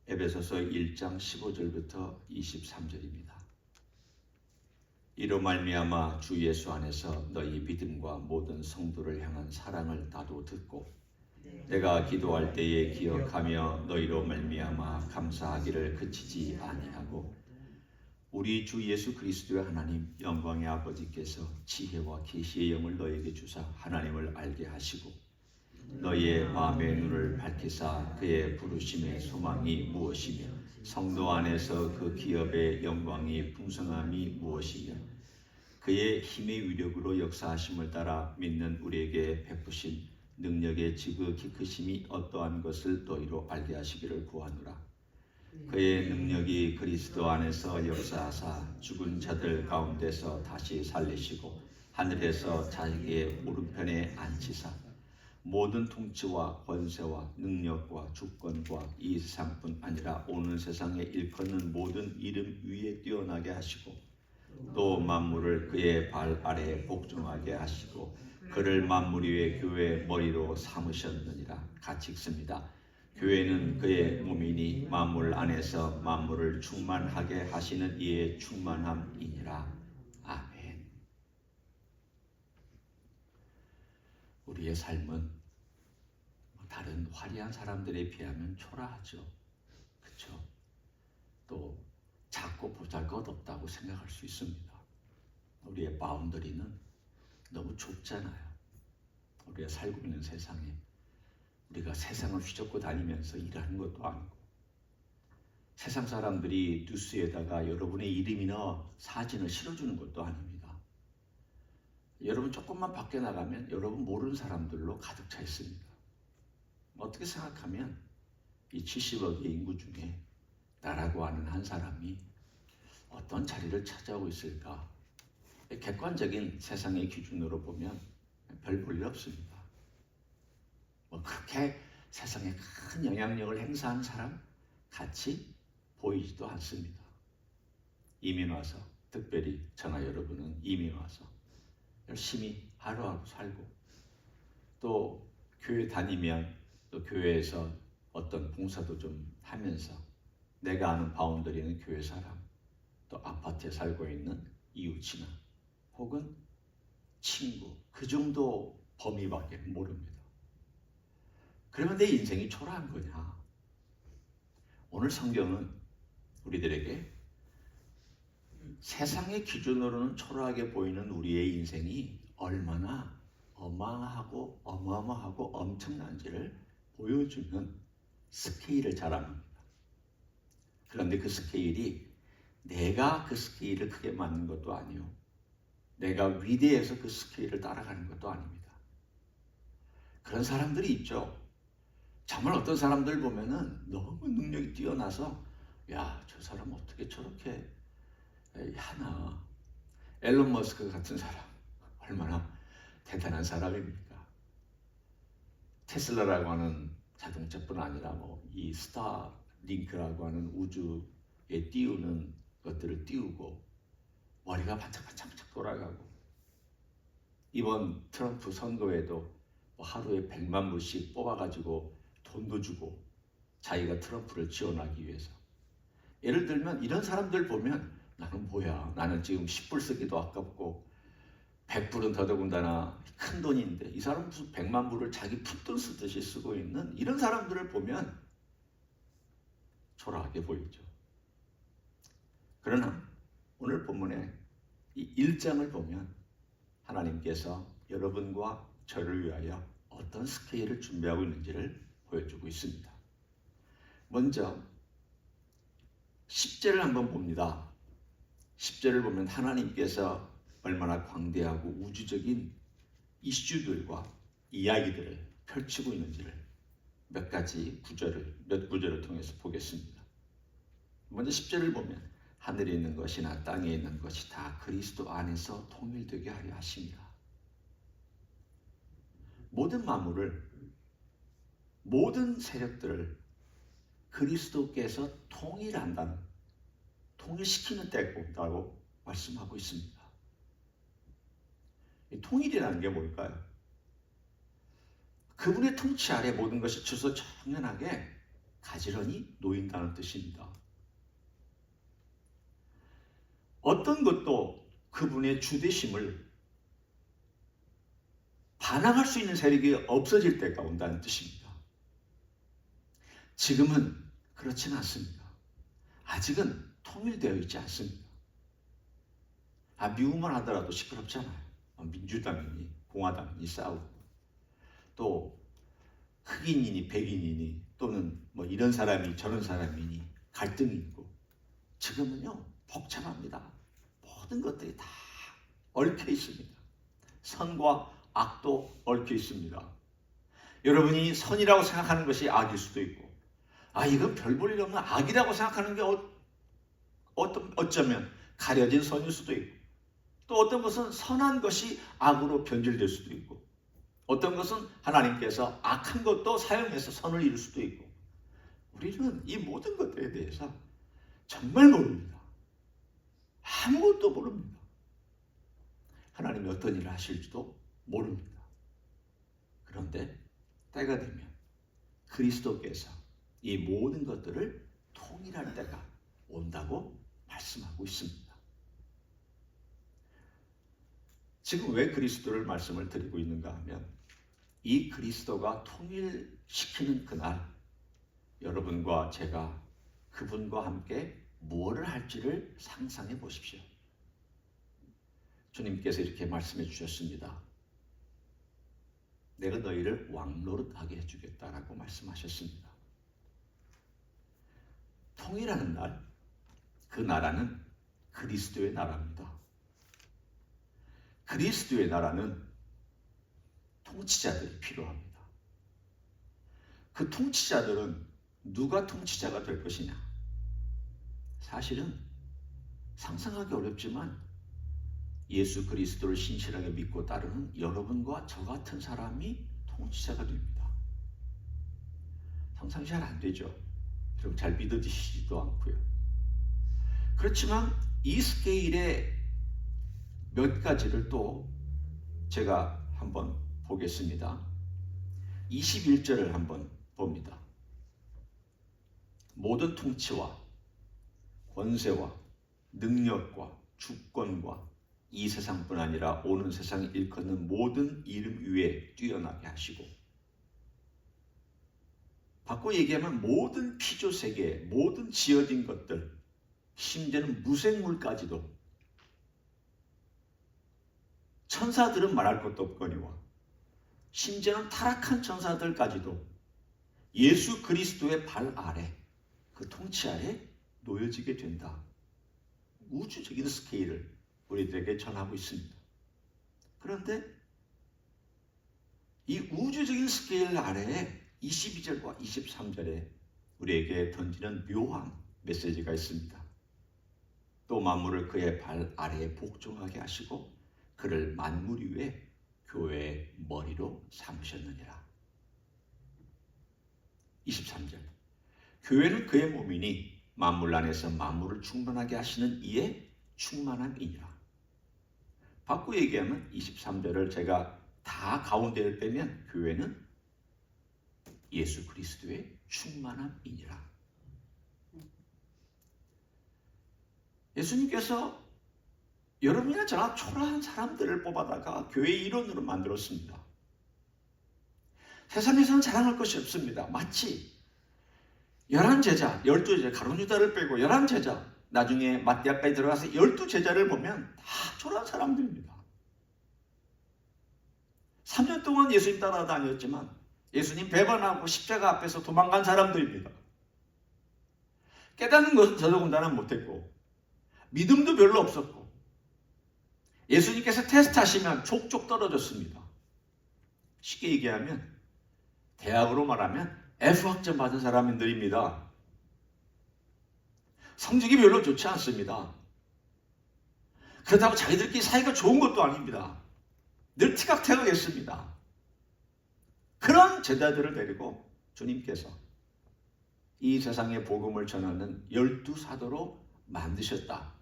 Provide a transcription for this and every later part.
에베소서 1장 15절부터 23절입니다. 이로 말미암아 주 예수 안에서 너희 믿음과 모든 성도를 향한 사랑을 나도 듣고 내가 기도할 때에 기억하며 너희로 말미암아 감사하기를 그치지 아니하고 우리 주 예수 그리스도의 하나님 영광의 아버지께서 지혜와 계시의 영을 너에게 주사 하나님을 알게 하시고 너희의 마음의 눈을 밝히사 그의 부르심의 소망이 무엇이며 성도 안에서 그 기업의 영광이 풍성함이 무엇이며 그의 힘의 위력으로 역사하심을 따라 믿는 우리에게 베푸신 능력의 지극히 크심이 어떠한 것을 너희로 알게 하시기를 구하노라. 그의 능력이 그리스도 안에서 역사하사 죽은 자들 가운데서 다시 살리시고 하늘에서 자기의 오른편에 앉히사 모든 통치와 권세와 능력과 주권과 이 세상뿐 아니라 오는 세상에 일컫는 모든 이름 위에 뛰어나게 하시고 또 만물을 그의 발 아래에 복종하게 하시고 그를 만물 위의 교회의 머리로 삼으셨느니라. 같이 읽습니다. 교회는 그의 몸이니 만물 안에서 만물을 충만하게 하시는 이의 충만함이니라. 아멘. 우리의 삶은 다른 화려한 사람들에 비하면 초라하죠. 그렇죠? 또 작고 보잘것없다고 생각할 수 있습니다. 우리의 바운더리는 너무 좁잖아요. 우리가 살고 있는 세상에 우리가 세상을 휘젓고 다니면서 일하는 것도 아니고 세상 사람들이 뉴스에다가 여러분의 이름이나 사진을 실어주는 것도 아닙니다. 여러분 조금만 밖에 나가면 여러분 모르는 사람들로 가득 차 있습니다. 어떻게 생각하면 이 70억의 인구 중에 나라고 하는 한 사람이 어떤 자리를 차지하고 있을까? 객관적인 세상의 기준으로 보면 별 볼 일 없습니다. 그렇게 세상에 큰 영향력을 행사하는 사람 같이 보이지도 않습니다. 이민 와서, 특별히 저나 여러분은 이민 와서 열심히 하루하루 살고 또 교회 다니면 또 교회에서 어떤 봉사도 좀 하면서 내가 아는 바운더리는 교회 사람, 또 아파트에 살고 있는 이웃이나 혹은 친구, 그 정도 범위밖에 모릅니다. 그러면 내 인생이 초라한 거냐? 오늘 성경은 우리들에게 세상의 기준으로는 초라하게 보이는 우리의 인생이 얼마나 어마어마하고 엄청난지를 보여주는 스케일을 자랑합니다. 그런데 그 스케일이 내가 그 스케일을 크게 맞는 것도 아니요, 내가 위대해서 그 스케일을 따라가는 것도 아닙니다. 그런 사람들이 있죠. 정말 어떤 사람들 보면은 너무 능력이 뛰어나서 야, 저 사람 어떻게 저렇게 하나. 앨런 머스크 같은 사람 얼마나 대단한 사람입니까? 테슬라라고 하는 자동차뿐 아니라 이 스타링크라고 하는 우주에 띄우는 것들을 띄우고 머리가 반짝반짝 돌아가고 이번 트럼프 선거에도 하루에 100만 불씩 뽑아가지고 돈도 주고 자기가 트럼프를 지원하기 위해서. 예를 들면 이런 사람들 보면 나는 뭐야, 나는 지금 10불 쓰기도 아깝고 100불은 더더군다나 큰 돈인데 이 사람 무슨 100만 불을 자기 풋돈 쓰듯이 쓰고 있는 이런 사람들을 보면 초라하게 보이죠. 그러나 오늘 본문에 이 1장을 보면 하나님께서 여러분과 저를 위하여 어떤 스케일을 준비하고 있는지를 보여주고 있습니다. 먼저 10절을 한번 봅니다. 10절을 보면 하나님께서 얼마나 광대하고 우주적인 이슈들과 이야기들을 펼치고 있는지를 몇 구절을 통해서 보겠습니다. 먼저 10절을 보면 하늘에 있는 것이나 땅에 있는 것이 다 그리스도 안에서 통일되게 하려 하십니다. 모든 만물을, 모든 세력들을 그리스도께서 통일시키는 때가 온다고 말씀하고 있습니다. 이 통일이라는 게 뭘까요? 그분의 통치 아래 모든 것이 주소정연하게 가지런히 놓인다는 뜻입니다. 어떤 것도 그분의 주되심을 반항할 수 있는 세력이 없어질 때가 온다는 뜻입니다. 지금은 그렇지는 않습니다. 아직은 통일되어 있지 않습니다. 미국만 하더라도 시끄럽잖아요. 민주당이니 공화당이니 싸우고, 또 흑인이니 백인이니 또는 뭐 이런 사람이 저런 사람이니 갈등이 있고, 지금은요 복잡합니다. 모든 것들이 다 얽혀 있습니다. 선과 악도 얽혀 있습니다. 여러분이 선이라고 생각하는 것이 악일 수도 있고, 이건 별 볼 일 없는 악이라고 생각하는 게 어쩌면 가려진 선일 수도 있고, 또 어떤 것은 선한 것이 악으로 변질될 수도 있고, 어떤 것은 하나님께서 악한 것도 사용해서 선을 이룰 수도 있고, 우리는 이 모든 것들에 대해서 정말 모릅니다. 아무것도 모릅니다. 하나님이 어떤 일을 하실지도 모릅니다. 그런데 때가 되면 그리스도께서 이 모든 것들을 통일할 때가 온다고 말씀하고 있습니다. 지금 왜 그리스도를 말씀을 드리고 있는가 하면, 이 그리스도가 통일시키는 그날 여러분과 제가 그분과 함께 무엇을 할지를 상상해 보십시오. 주님께서 이렇게 말씀해 주셨습니다. 내가 너희를 왕노릇하게 해주겠다라고 말씀하셨습니다. 통일하는 날, 그 나라는 그리스도의 나라입니다. 그리스도의 나라는 통치자들이 필요합니다. 그 통치자들은 누가 통치자가 될 것이냐? 사실은 상상하기 어렵지만 예수 그리스도를 신실하게 믿고 따르는 여러분과 저 같은 사람이 통치자가 됩니다. 상상이 잘 안 되죠? 여러분 잘 믿어지시지도 않고요. 그렇지만 이 스케일의 몇 가지를 또 제가 한번 보겠습니다. 21절을 한번 봅니다. 모든 통치와 권세와 능력과 주권과 이 세상뿐 아니라 오는 세상에 일컫는 모든 이름 위에 뛰어나게 하시고, 바꿔 얘기하면 모든 피조세계, 모든 지어진 것들, 심지어는 무생물까지도, 천사들은 말할 것도 없거니와 심지어는 타락한 천사들까지도 예수 그리스도의 발 아래, 그 통치 아래 놓여지게 된다. 우주적인 스케일을 우리들에게 전하고 있습니다. 그런데 이 우주적인 스케일 아래에 22절과 23절에 우리에게 던지는 묘한 메시지가 있습니다. 또 만물을 그의 발 아래에 복종하게 하시고 그를 만물 위에 교회의 머리로 삼으셨느니라. 23절, 교회는 그의 몸이니 만물 안에서 만물을 충만하게 하시는 이의 충만함이니라. 바꿔 얘기하면 23절을 제가 다 가운데를 빼면 교회는 예수 그리스도의 충만함이니라. 예수님께서 여러분이나 저나 초라한 사람들을 뽑아다가 교회의 일원으로 만들었습니다. 세상에서는 자랑할 것이 없습니다. 마치 11제자, 12제자, 가룟유다를 빼고 11제자, 나중에 마띠아까지 들어가서 12제자를 보면 다 초라한 사람들입니다. 3년 동안 예수님 따라다녔지만 예수님 배반하고 십자가 앞에서 도망간 사람들입니다. 깨닫는 것은 더더군다나 못했고 믿음도 별로 없었고 예수님께서 테스트하시면 족족 떨어졌습니다. 쉽게 얘기하면 대학으로 말하면 F학점 받은 사람들입니다. 성적이 별로 좋지 않습니다. 그렇다고 자기들끼리 사이가 좋은 것도 아닙니다. 늘 티격태격했습니다. 그런 제자들을 데리고 주님께서 이 세상의 복음을 전하는 12사도로 만드셨다.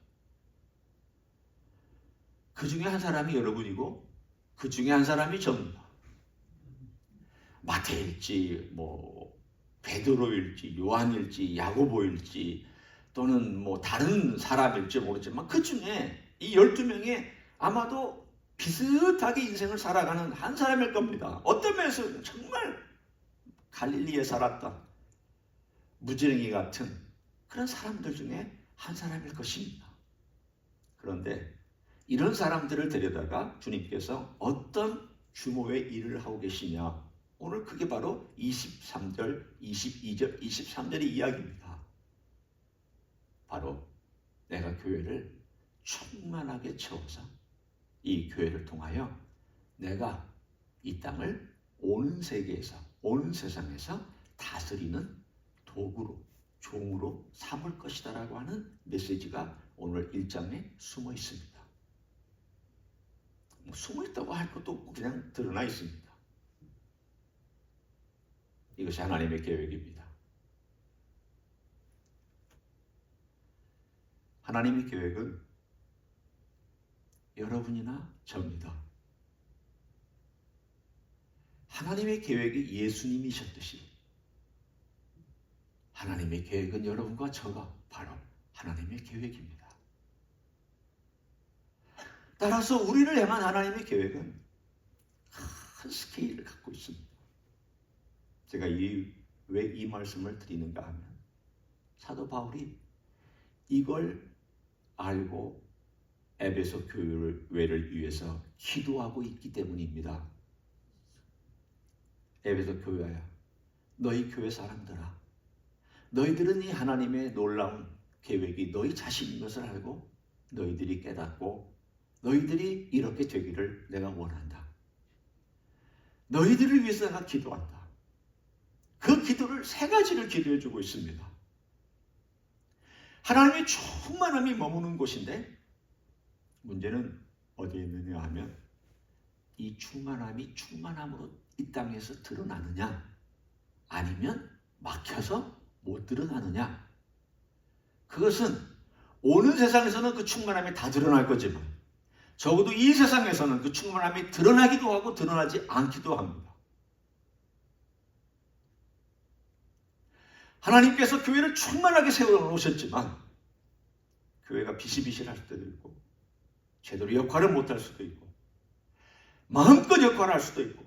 그 중에 한 사람이 여러분이고 그 중에 한 사람이 저입니다. 마태일지 베드로일지 요한일지 야고보일지 또는 뭐 다른 사람일지 모르지만 그 중에 이 12명이 아마도 비슷하게 인생을 살아가는 한 사람일 겁니다. 어떤 면에서 정말 갈릴리에 살았던 무지랭이 같은 그런 사람들 중에 한 사람일 것입니다. 그런데 이런 사람들을 데려다가 주님께서 어떤 규모의 일을 하고 계시냐, 오늘 그게 바로 23절, 22절, 23절의 이야기입니다. 바로 내가 교회를 충만하게 채워서 이 교회를 통하여 내가 이 땅을 온 세계에서, 온 세상에서 다스리는 도구로, 종으로 삼을 것이다 라고 하는 메시지가 오늘 1장에 숨어 있습니다. 뭐 숨어 있다고 할 것도 없고 그냥 드러나 있습니다. 이것이 하나님의 계획입니다. 하나님의 계획은 여러분이나 저입니다. 하나님의 계획이 예수님이셨듯이 하나님의 계획은 여러분과 저가 바로 하나님의 계획입니다. 따라서 우리를 향한 하나님의 계획은 큰 스케일을 갖고 있습니다. 제가 왜 이 말씀을 드리는가 하면 사도 바울이 이걸 알고 에베소 교회를 위해서 기도하고 있기 때문입니다. 에베소 교회야, 너희 교회 사람들아, 너희들은 이 하나님의 놀라운 계획이 너희 자신인 것을 알고 너희들이 깨닫고 너희들이 이렇게 되기를 내가 원한다. 너희들을 위해서 내가 기도한다. 그 기도를 3가지를 기도해주고 있습니다. 하나님의 충만함이 머무는 곳인데 문제는 어디에 있느냐 하면 이 충만함이 충만함으로 이 땅에서 드러나느냐 아니면 막혀서 못 드러나느냐. 그것은 오는 세상에서는 그 충만함이 다 드러날 거지만 적어도 이 세상에서는 그 충만함이 드러나기도 하고 드러나지 않기도 합니다. 하나님께서 교회를 충만하게 세워놓으셨지만 교회가 비실비실할 수도 있고 제대로 역할을 못할 수도 있고 마음껏 역할을 할 수도 있고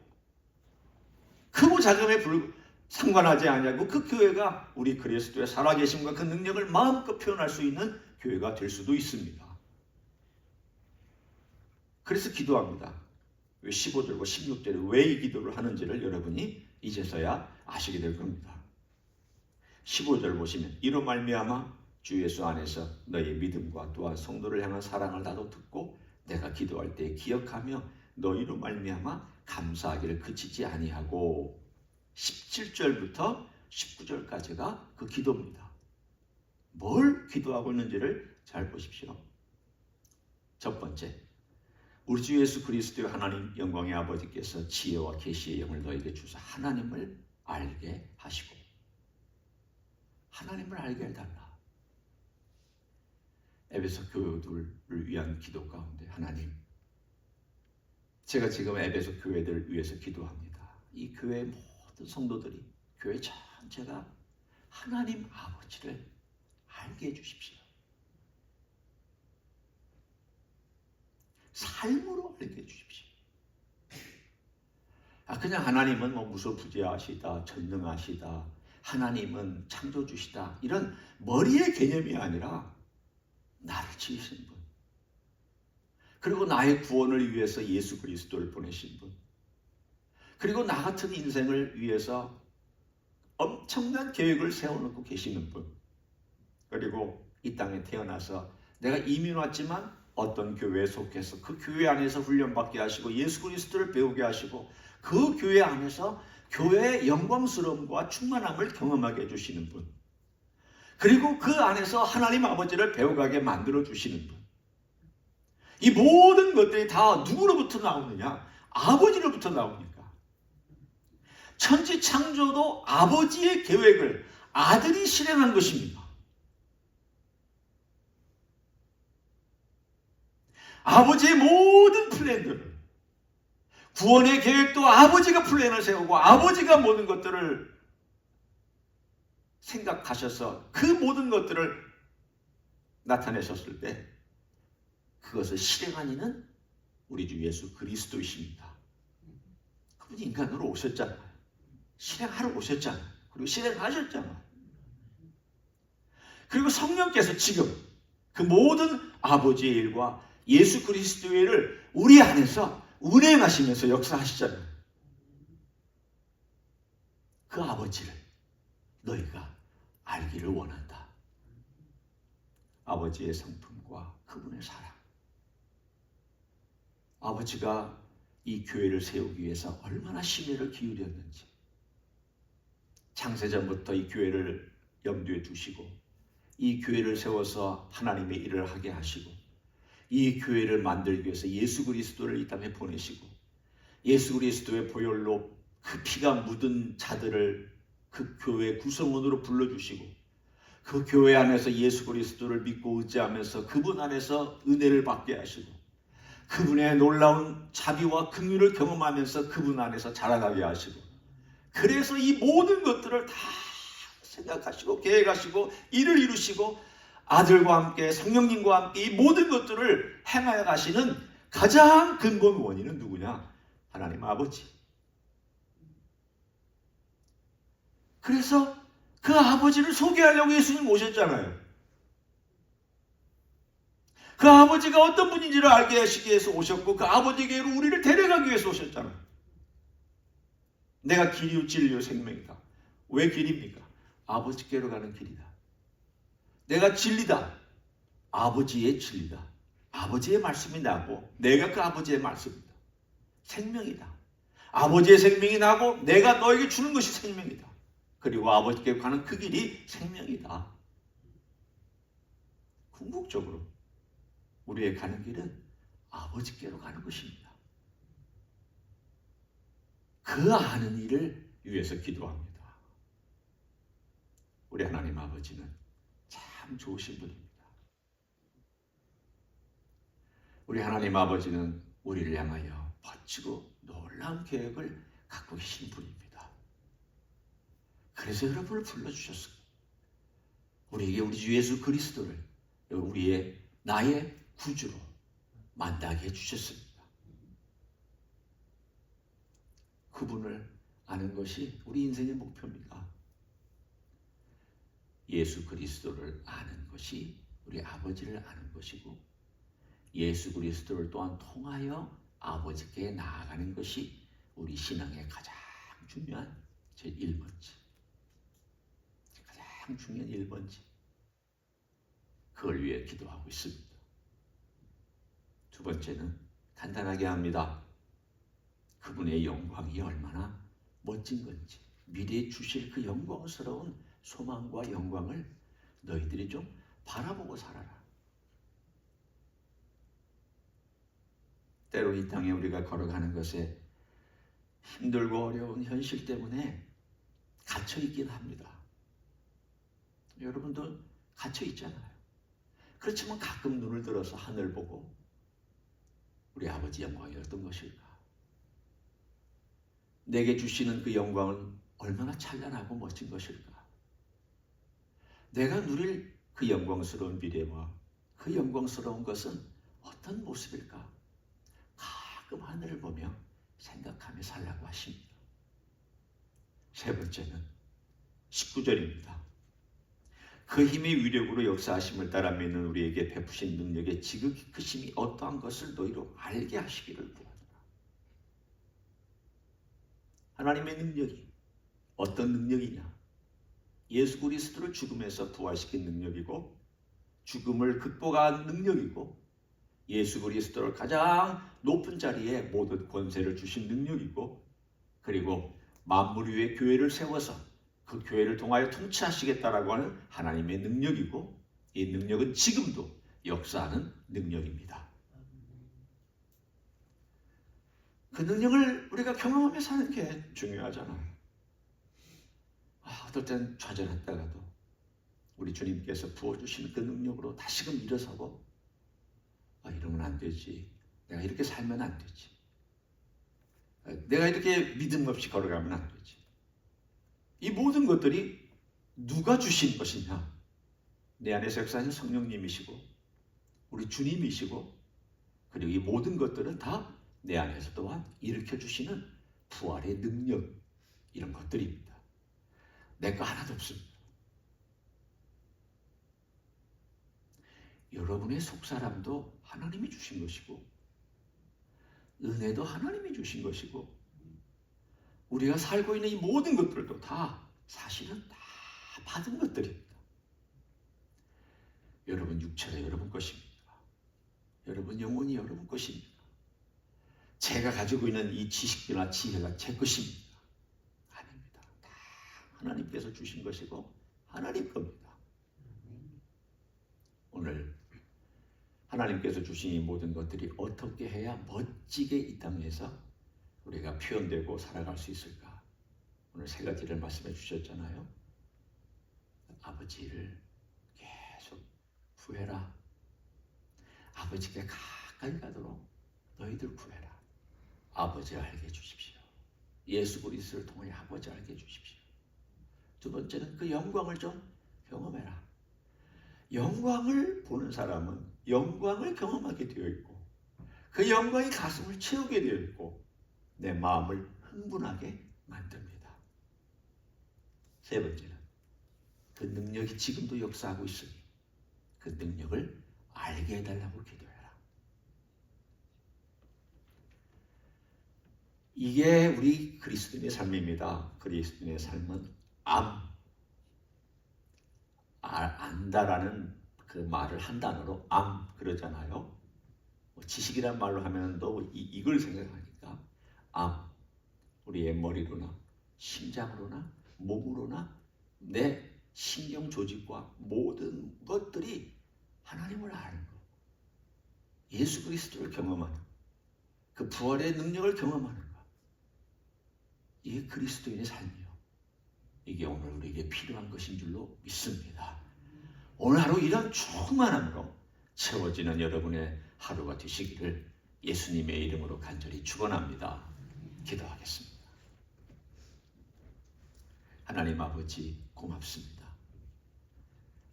크고 작음에 상관하지 않냐고 그 교회가 우리 그리스도의 살아계심과 그 능력을 마음껏 표현할 수 있는 교회가 될 수도 있습니다. 그래서 기도합니다. 15절과 16절에 왜 이 기도를 하는지를 여러분이 이제서야 아시게 될 겁니다. 15절 보시면 이로 말미암아 주 예수 안에서 너희의 믿음과 또한 성도를 향한 사랑을 나도 듣고 내가 기도할 때 기억하며 너희로 말미암아 감사하기를 그치지 아니하고 17절부터 19절까지가 그 기도입니다. 뭘 기도하고 있는지를 잘 보십시오. 첫 번째, 우리 주 예수 그리스도의 하나님 영광의 아버지께서 지혜와 계시의 영을 너에게 주사 하나님을 알게 하시고 하나님을 알게 해달라. 에베소 교회들을 위한 기도 가운데 하나님, 제가 지금 에베소 교회들을 위해서 기도합니다. 이 교회의 모든 성도들이, 교회 전체가 하나님 아버지를 알게 해주십시오. 삶으로 알게 해주십시오. 그냥 하나님은 뭐 무소부재하시다, 전능하시다, 하나님은 창조주시다, 이런 머리의 개념이 아니라 나를 지으신 분, 그리고 나의 구원을 위해서 예수 그리스도를 보내신 분, 그리고 나 같은 인생을 위해서 엄청난 계획을 세워놓고 계시는 분, 그리고 이 땅에 태어나서 내가 이민 왔지만 어떤 교회에 속해서 그 교회 안에서 훈련받게 하시고 예수 그리스도를 배우게 하시고 그 교회 안에서 교회의 영광스러움과 충만함을 경험하게 해주시는 분, 그리고 그 안에서 하나님 아버지를 배워가게 만들어 주시는 분, 이 모든 것들이 다 누구로부터 나오느냐? 아버지로부터 나오니까. 천지 창조도 아버지의 계획을 아들이 실행한 것입니다. 아버지의 모든 플랜들을, 구원의 계획도 아버지가 플랜을 세우고 아버지가 모든 것들을 생각하셔서 그 모든 것들을 나타내셨을 때 그것을 실행한 이는 우리 주 예수 그리스도이십니다. 그분이 인간으로 오셨잖아요. 실행하러 오셨잖아요. 그리고 실행하셨잖아요. 그리고 성령께서 지금 그 모든 아버지의 일과 예수 그리스도의 일을 우리 안에서 운행하시면서 역사하시잖아요. 그 아버지를 너희가 알기를 원한다. 아버지의 성품과 그분의 사랑. 아버지가 이 교회를 세우기 위해서 얼마나 심혈을 기울였는지 창세전부터 이 교회를 염두에 두시고 이 교회를 세워서 하나님의 일을 하게 하시고 이 교회를 만들기 위해서 예수 그리스도를 이 땅에 보내시고 예수 그리스도의 보혈로 그 피가 묻은 자들을 그 교회 구성원으로 불러주시고 그 교회 안에서 예수 그리스도를 믿고 의지하면서 그분 안에서 은혜를 받게 하시고 그분의 놀라운 자비와 긍휼을 경험하면서 그분 안에서 자라나게 하시고 그래서 이 모든 것들을 다 생각하시고 계획하시고 일을 이루시고 아들과 함께 성령님과 함께 이 모든 것들을 행하여 가시는 가장 근본 원인은 누구냐? 하나님 아버지. 그래서 그 아버지를 소개하려고 예수님 오셨잖아요. 그 아버지가 어떤 분인지를 알게 하시기 위해서 오셨고 그 아버지께로 우리를 데려가기 위해서 오셨잖아요. 내가 길이요 진리요 생명이다. 왜 길입니까? 아버지께로 가는 길이다. 내가 진리다. 아버지의 진리다. 아버지의 말씀이 나고 내가 그 아버지의 말씀이다. 생명이다. 아버지의 생명이 나고 내가 너에게 주는 것이 생명이다. 그리고 아버지께로 가는 그 길이 생명이다. 궁극적으로 우리의 가는 길은 아버지께로 가는 것입니다. 그 아는 일을 위해서 기도합니다. 우리 하나님 아버지는 참 좋으신 분입니다. 우리 하나님 아버지는 우리를 향하여 멋지고 놀라운 계획을 갖고 계신 분입니다. 그래서 여러분을 불러주셨습니다. 우리에게 우리 주 예수 그리스도를 나의 구주로 만나게 해주셨습니다. 그분을 아는 것이 우리 인생의 목표입니다. 예수 그리스도를 아는 것이 우리 아버지를 아는 것이고 예수 그리스도를 또한 통하여 아버지께 나아가는 것이 우리 신앙의 가장 중요한 제1번째. 가장 중요한 1번째. 그걸 위해 기도하고 있습니다. 두 번째는 간단하게 합니다. 그분의 영광이 얼마나 멋진 건지 미래에 주실 그 영광스러운 소망과 영광을 너희들이 좀 바라보고 살아라. 때로 이 땅에 우리가 걸어가는 것에 힘들고 어려운 현실 때문에 갇혀있긴 합니다. 여러분도 갇혀있잖아요. 그렇지만 가끔 눈을 들어서 하늘 보고 우리 아버지 영광이 어떤 것일까? 내게 주시는 그 영광은 얼마나 찬란하고 멋진 것일까? 내가 누릴 그 영광스러운 미래와 그 영광스러운 것은 어떤 모습일까? 가끔 하늘을 보며 생각하며 살라고 하십니다. 세 번째는 19절입니다. 그 힘의 위력으로 역사하심을 따라 믿는 우리에게 베푸신 능력의 지극히 크심이 어떠한 것을 너희로 알게 하시기를 구하노라. 하나님의 능력이 어떤 능력이냐? 예수 그리스도를 죽음에서 부활시킨 능력이고 죽음을 극복한 능력이고 예수 그리스도를 가장 높은 자리에 모든 권세를 주신 능력이고 그리고 만물 위에 교회를 세워서 그 교회를 통하여 통치하시겠다라고 하는 하나님의 능력이고 이 능력은 지금도 역사하는 능력입니다. 그 능력을 우리가 경험하며 사는 게 중요하잖아요. 어떨 땐 좌절했다가도 우리 주님께서 부어주시는 그 능력으로 다시금 일어서고 이러면 안 되지. 내가 이렇게 살면 안 되지. 내가 이렇게 믿음 없이 걸어가면 안 되지. 이 모든 것들이 누가 주신 것이냐? 내 안에서 역사하신 성령님이시고 우리 주님이시고 그리고 이 모든 것들은 다 내 안에서 또한 일으켜 주시는 부활의 능력, 이런 것들입니다. 내 거 하나도 없습니다. 여러분의 속사람도 하나님이 주신 것이고 은혜도 하나님이 주신 것이고 우리가 살고 있는 이 모든 것들도 다 사실은 다 받은 것들입니다. 여러분 육체가 여러분 것입니다. 여러분 영혼이 여러분 것입니다. 제가 가지고 있는 이 지식이나 지혜가 제 것입니다. 아닙니다. 다 하나님께서 주신 것이고 하나님 겁니다. 오늘 하나님께서 주신 이 모든 것들이 어떻게 해야 멋지게 이 땅에서 우리가 표현되고 살아갈 수 있을까? 오늘 세 가지를 말씀해 주셨잖아요. 아버지를 계속 구해라. 아버지께 가까이 가도록 너희들 구해라. 아버지 알게 해주십시오. 예수 그리스도를 통해 아버지 알게 해주십시오. 두 번째는 그 영광을 좀 경험해라. 영광을 보는 사람은 영광을 경험하게 되어 있고 그 영광이 가슴을 채우게 되어 있고 내 마음을 흥분하게 만듭니다. 세 번째는 그 능력이 지금도 역사하고 있으니 그 능력을 알게 해달라고 기도해라. 이게 우리 그리스도인의 삶입니다. 그리스도인의 삶은 안다라는 그 말을 한 단어로 그러잖아요. 지식이란 말로 하면 또 이걸 생각하니까 우리의 머리로나 심장으로나 몸으로나 내 신경 조직과 모든 것들이 하나님을 아는 것, 예수 그리스도를 경험하는 그 부활의 능력을 경험하는 것, 이게 그리스도인의 삶이요. 이게 오늘 우리에게 필요한 것인 줄로 믿습니다. 오늘 하루 이런 충만함으로 채워지는 여러분의 하루가 되시기를 예수님의 이름으로 간절히 축원합니다. 기도하겠습니다. 하나님 아버지 고맙습니다.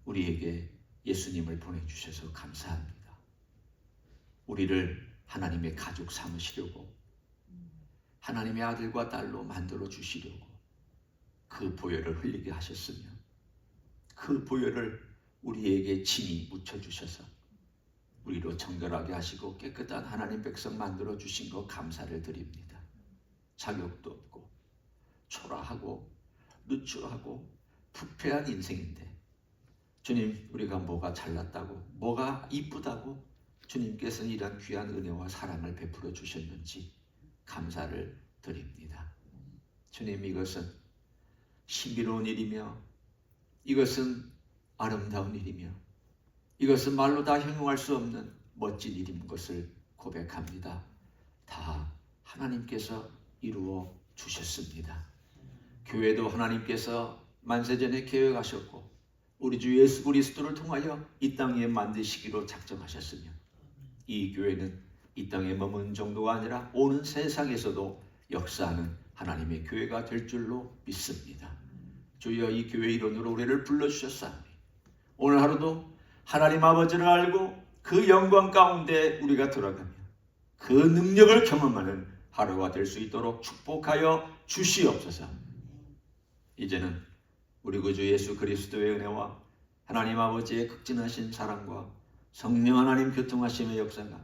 우리에게 예수님을 보내주셔서 감사합니다. 우리를 하나님의 가족 삼으시려고 하나님의 아들과 딸로 만들어 주시려고 그 보혈을 흘리게 하셨으며 그 보혈을 우리에게 진히 묻혀주셔서 우리로 정결하게 하시고 깨끗한 하나님 백성 만들어 주신 것 감사를 드립니다. 자격도 없고 초라하고 누추하고 부패한 인생인데 주님, 우리가 뭐가 잘났다고 뭐가 이쁘다고 주님께서는 이런 귀한 은혜와 사랑을 베풀어 주셨는지 감사를 드립니다. 주님, 이것은 신비로운 일이며 이것은 아름다운 일이며 이것은 말로 다 형용할 수 없는 멋진 일인 것을 고백합니다. 다 하나님께서 이루어 주셨습니다. 교회도 하나님께서 만세전에 계획하셨고 우리 주 예수 그리스도를 통하여 이 땅에 만드시기로 작정하셨으며 이 교회는 이 땅에 머문 정도가 아니라 오는 세상에서도 역사하는 하나님의 교회가 될 줄로 믿습니다. 주여, 이 교회 일원으로 우리를 불러주셨사오니 오늘 하루도 하나님 아버지를 알고 그 영광 가운데 우리가 들어가며 그 능력을 경험하는 하루가 될 수 있도록 축복하여 주시옵소서. 이제는 우리 구주 예수 그리스도의 은혜와 하나님 아버지의 극진하신 사랑과 성령 하나님 교통하심의 역사가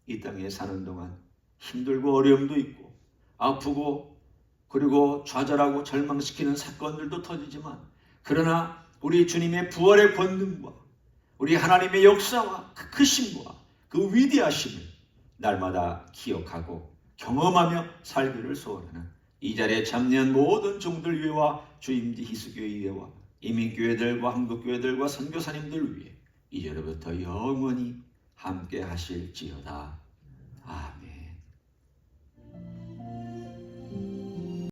이 땅에 사는 동안 힘들고 어려움도 있고 아프고 그리고 좌절하고 절망시키는 사건들도 터지지만 그러나 우리 주님의 부활의 권능과 우리 하나님의 역사와 그 크심과 그 위대하심을 날마다 기억하고 경험하며 살기를 소원하는 이 자리에 참여한 모든 종들 위해와 주임지 희수교회 위해와 이민교회들과 한국교회들과 선교사님들 위해 이제로부터 영원히 함께 하실지어다. 아멘.